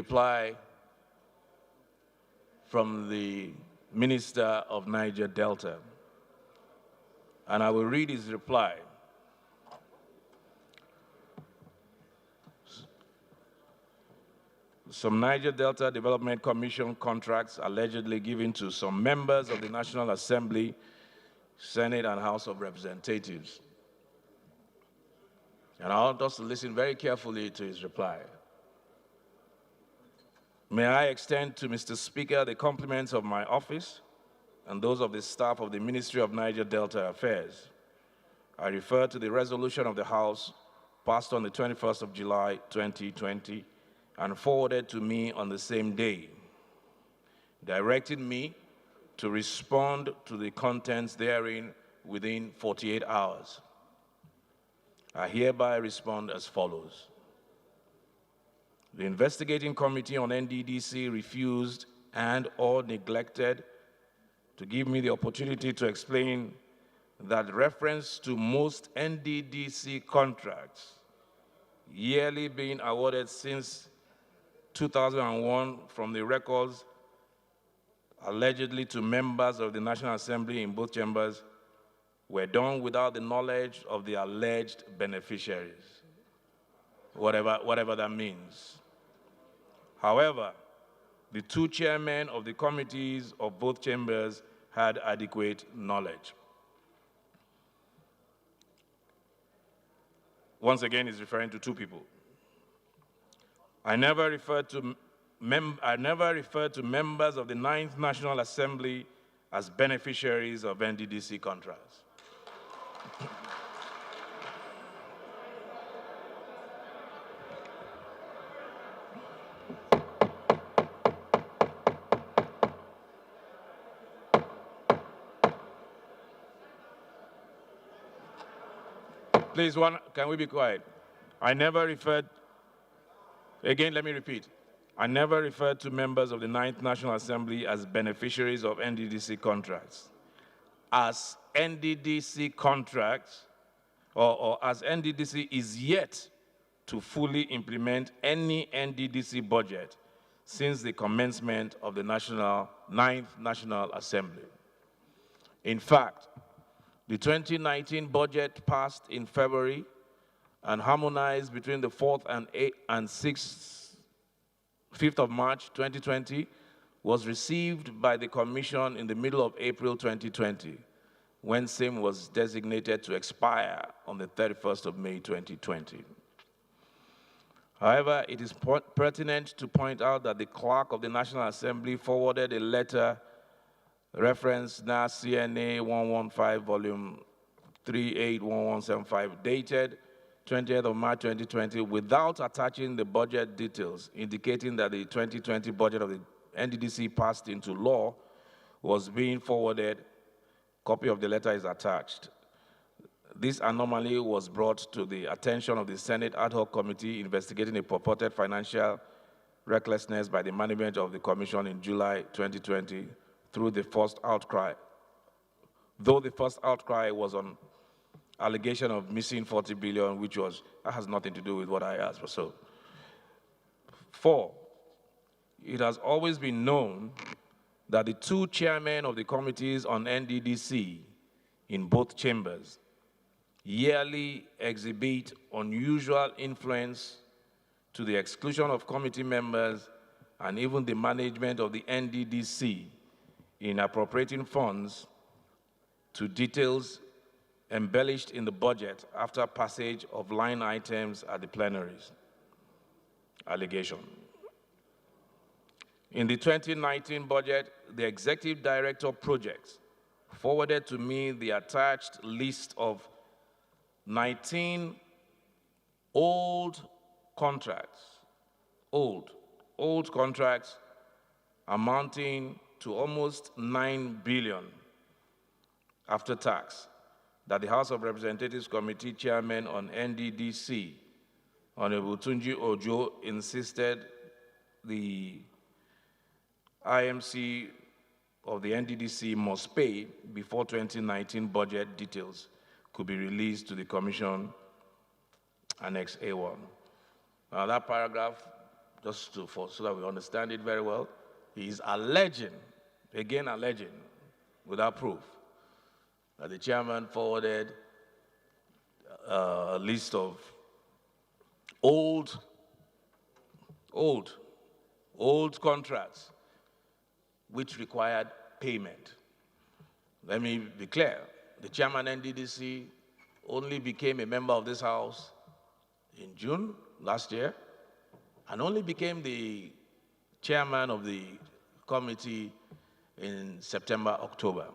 reply from the Minister of Niger Delta, and I will read his reply. Some Niger Delta Development Commission contracts allegedly given to some members of the National Assembly, Senate, and House of Representatives. And I want us to listen very carefully to his reply. May I extend to Mr. Speaker the compliments of my office and those of the staff of the Ministry of Niger Delta Affairs. I refer to the resolution of the House passed on the 21st of July, 2020, and forwarded to me on the same day, directing me to respond to the contents therein within 48 hours. I hereby respond as follows. The investigating committee on Nddc refused and/or neglected to give me the opportunity to explain that reference to most Nddc contracts yearly being awarded since 2001 from the records allegedly to members of the National Assembly in both chambers were done without the knowledge of the alleged beneficiaries, whatever that means. However, the two chairmen of the committees of both chambers had adequate knowledge. Once again, he's referring to two people. I never referred to members of the 9th National Assembly as beneficiaries of Nddc contracts. Please, can we be quiet? I never referred, again, let me repeat. I never referred to members of the 9th National Assembly as beneficiaries of Nddc contracts. As Nddc contracts, or as Nddc is yet to fully implement any Nddc budget since the commencement of the 9th National Assembly. In fact, the 2019 budget passed in February and harmonized between the 4th and 5th of March 2020 was received by the Commission in the middle of April 2020, when same was designated to expire on the 31st of May 2020. However, it is pertinent to point out that the clerk of the National Assembly forwarded a letter reference Nass CNA 115 volume 381175 dated 20th of March 2020 without attaching the budget details, indicating that the 2020 budget of the Nddc passed into law was being forwarded. Copy of the letter is attached. This anomaly was brought to the attention of the Senate Ad Hoc Committee investigating a purported financial recklessness by the management of the Commission in July 2020 through the first outcry. Though the first outcry was on allegation of missing 40 billion, that has nothing to do with what I asked for. So, 4, it has always been known that the two chairmen of the committees on Nddc in both chambers yearly exhibit unusual influence to the exclusion of committee members and even the management of the Nddc in appropriating funds to details embellished in the budget after passage of line items at the plenaries. Allegation. In the 2019 budget, the Executive Director of Projects forwarded to me the attached list of 19 old contracts, old contracts amounting to almost 9 billion after tax that the House of Representatives Committee Chairman on Nddc, Honorable Tunji Ojo, insisted the IMC of the Nddc must pay before 2019 budget details could be released to the Commission Annex A1. Now that paragraph so that we understand it very well, he is alleging, again alleging, without proof, that the chairman forwarded a list of old contracts which required payment. Let me be clear. The chairman Nddc only became a member of this House in June last year, and only became the chairman of the committee in September, October.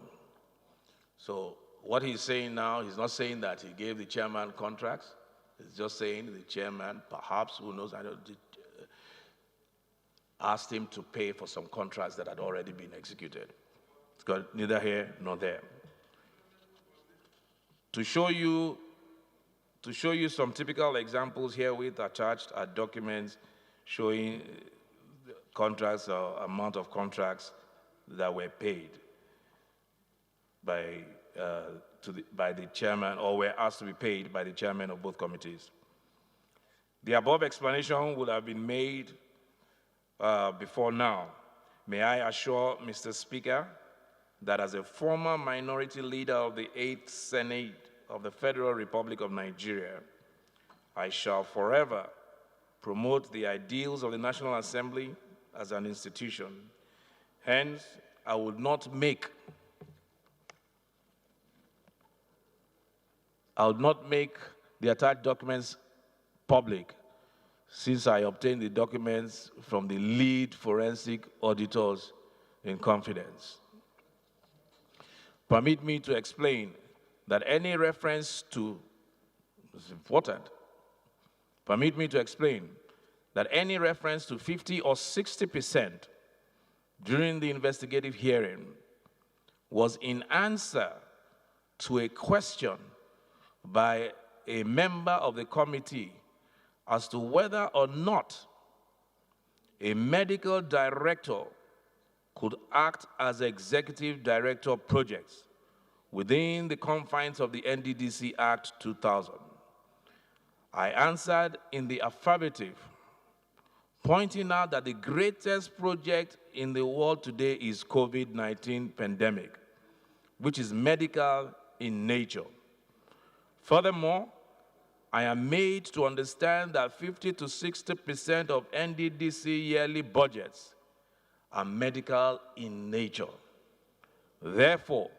So what he's saying now, he's not saying that he gave the chairman contracts. He's just saying the chairman, perhaps, who knows, asked him to pay for some contracts that had already been executed. It's got neither here nor there. To show you some typical examples, herewith attached are documents showing contracts or amount of contracts that were paid by the chairman, or were asked to be paid by the chairman of both committees. The above explanation would have been made before now. May I assure Mr. Speaker that as a former minority leader of the 8th Senate of the Federal Republic of Nigeria, I shall forever promote the ideals of the National Assembly as an institution. Hence, I would not make the attached documents public, since I obtained the documents from the lead forensic auditors in confidence. Permit me to explain that any reference to, this is important, permit me to explain that any reference to 50 or 60% during the investigative hearing was in answer to a question by a member of the committee as to whether or not a medical director could act as executive director of projects within the confines of the Nddc Act 2000. I answered in the affirmative, pointing out that the greatest project in the world today is COVID-19 pandemic, which is medical in nature. Furthermore, I am made to understand that 50 to 60% of Nddc yearly budgets are medical in nature. Therefore,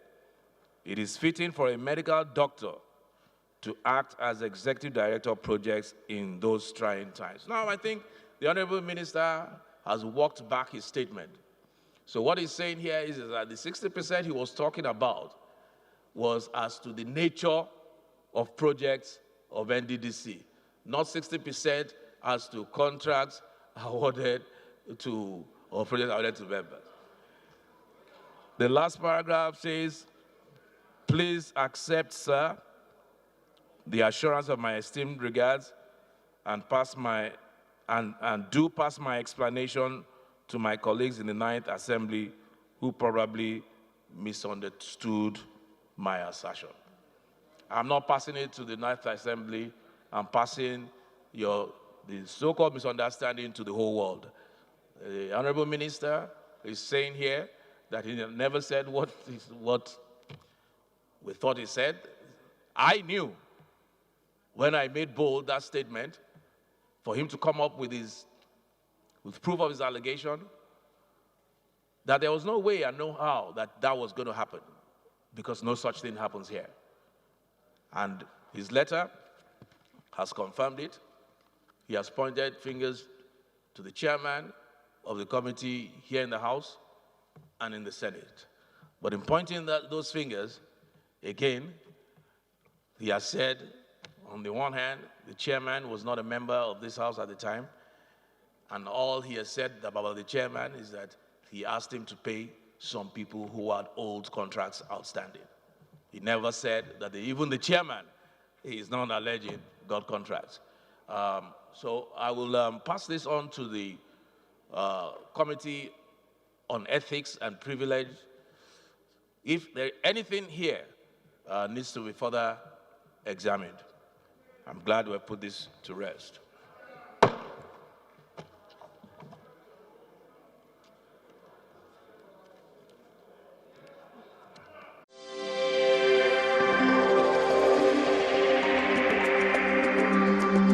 it is fitting for a medical doctor to act as executive director of projects in those trying times. Now, I think the Honorable Minister has walked back his statement. So what he's saying here is that the 60% he was talking about was as to the nature of projects of Nddc, not 60% as to contracts awarded to, or projects awarded to members. The last paragraph says, please accept, sir, the assurance of my esteemed regards and do pass my explanation to my colleagues in the 9th Assembly who probably misunderstood my assertion. I'm not passing it to the 9th Assembly. I'm passing the so-called misunderstanding to the whole world. The Honorable Minister is saying here that he never said what we thought he said. I knew when I made bold that statement for him to come up with proof of his allegation, that there was no way and no how that was going to happen, because no such thing happens here. And his letter has confirmed it. He has pointed fingers to the chairman of the committee here in the House and in the Senate. But in pointing those fingers, again, he has said, on the one hand, the chairman was not a member of this House at the time, and all he has said about the chairman is that he asked him to pay some people who had old contracts outstanding. He never said that even the chairman, he is not alleging, got contracts. So I will pass this on to the Committee on Ethics and Privilege. If anything here needs to be further examined, I'm glad we have put this to rest.